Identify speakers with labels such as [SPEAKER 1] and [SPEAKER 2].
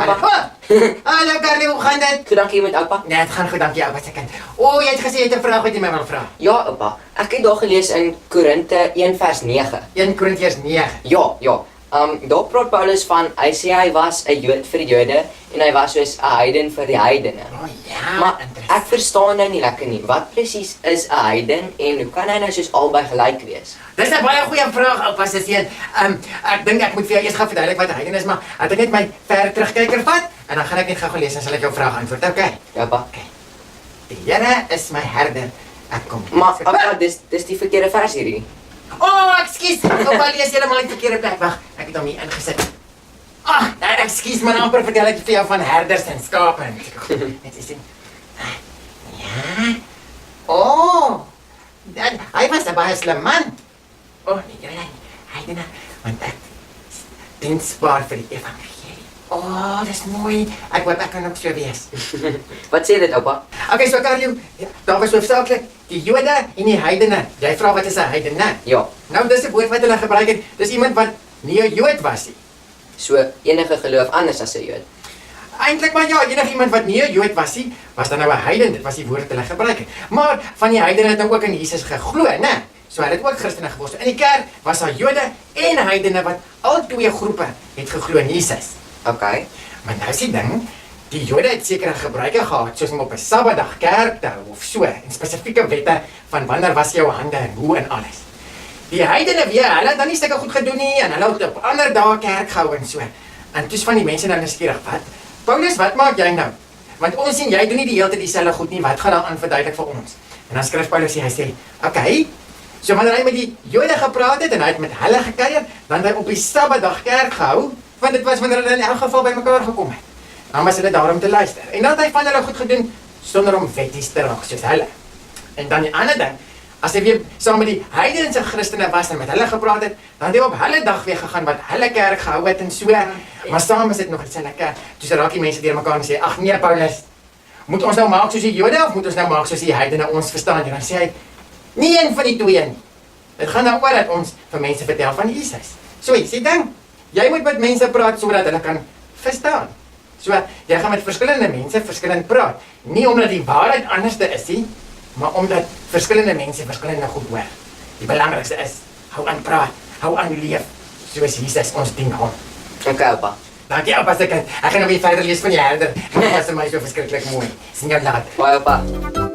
[SPEAKER 1] Oupa.
[SPEAKER 2] Hallo Carly, hoe gaan dit?
[SPEAKER 1] Goed, dankie met oupa.
[SPEAKER 2] Nee, het gaan goed, dankie oupa se kind. O, jy het gesê jy het 'n vraag wat jy my wil vra.
[SPEAKER 1] Ja, oupa. Ek het daar gelees in Korinte 1 vers 9.
[SPEAKER 2] 1 Korintiërs 9.
[SPEAKER 1] Ja. Daar praat Paulus van, hy sê hy was 'n Jood vir die Jode en hy was soos 'n heiden vir die heidene.
[SPEAKER 2] O ja,
[SPEAKER 1] Maar
[SPEAKER 2] interessant.
[SPEAKER 1] ek verstaan nou nie lekker nie. Wat presies is 'n heiden en hoe kan hy nou soos albei gelyk wees?
[SPEAKER 2] Dis 'n baie goeie vraag, oupa se seun. Ek dink ek moet vir jou eers gou verduidelik wat 'n heiden is, maar ek net my ver terugkyker vat en dan gaan ek net gou lees en sal ek jou vraag antwoord. Okay.
[SPEAKER 1] Ja, oupa.
[SPEAKER 2] Die Here is my herder. Ek kom.
[SPEAKER 1] Maar oupa, dis die verkeerde vers hierdie.
[SPEAKER 2] Oh, ekskuus. Oupa lees heeltemal die verkeerde plek. Wag, ek het hom hier ingesit. Nee, ekskuus, maar amper vertel ek vir jou van herders en skape. Net is dit. Ja. Oh. Hy was 'n baie slim man. Nee, heidene, want ek diensbaar vir die evangelie. Oh, dis mooi. Ek hoop ek kan ook so wees.
[SPEAKER 1] Wat sê dit, oupa?
[SPEAKER 2] Okay, so Carlo, daar was hoofsaaklik die Jode en die heidene. Jy vra wat is 'n heiden, né?
[SPEAKER 1] Ja.
[SPEAKER 2] Nou dis 'n woord wat hulle gebruik het. Dis iemand wat nie 'n Jood was nie.
[SPEAKER 1] So enige geloof anders as 'n Jood.
[SPEAKER 2] Eintlik maar ja, enige iemand wat nie 'n Jood was nie, was dan nou 'n heiden. Dit was die woord wat hulle gebruik het. Maar van die heidene het nou ook in Jesus geglo, né? So hulle het ook Christene geword. So in die kerk was daar Jode en heidene wat al twee groepe het geglo in Jesus.
[SPEAKER 1] Okay.
[SPEAKER 2] Maar nou is die ding, die Jode het sekere gebruike gehad, soos om op 'n Sabbatdag kerk te hou of so, en spesifieke wette van wanneer was jou hande en hoe en alles. Die heidene hulle het dan nie sulke goed gedoen nie en hulle het op ander dae kerk gehou en so. En toets van die mense nou nuuskierig, wat? Paulus, wat maak jy nou? Want ons sien jy doen nie die hele tyd dieselfde goed nie. Wat gaan daar aan verduidelik vir ons? En dan skryf Paulus hy sê, okay, so wanneer hy met die Jode gepraat het en hy het met hulle gekuier, dan het hy op die Sabbatdag kerk gehou, want dit was wanneer hulle in elk geval bymekaar gekom het. Dan was hulle daar om te luister. En dan het hy van hulle goed gedoen sonder om wetties te raak soos hulle. En dan die ander ding, as hy weer saam met die heidense Christene was en met hulle gepraat het, dan het hy op hulle dag weer gegaan wat hulle kerk gehou het en so. Maar saam is dit nog dieselfde kerk. Toe raak die mense deur mekaar en sê, ag nee Paulus, moet ons nou maak soos die Jode of moet ons nou maak soos die heidene ons verstaan? En dan sê hy, nie een van die twee nie. Dit gaan nou oor dat ons vir mense vertel van Jesus. So, jy sê ding, jy moet met mense praat sodat hulle kan verstaan. So, jy gaan met verskillende mense verskillend praat. Nie omdat die waarheid anderste is nie, maar omdat verskillende mense verskillende goed hoor. Die belangrikste is, hou aan praat, hou aan leef, soos Jesus ons dien hom.
[SPEAKER 1] Okay, oupa.
[SPEAKER 2] Dankie oupa se kind. Ek gaan nou weer verder lees van die herder. Dit was vir my so verskriklik mooi. Sien jou later.
[SPEAKER 1] Bye, oupa.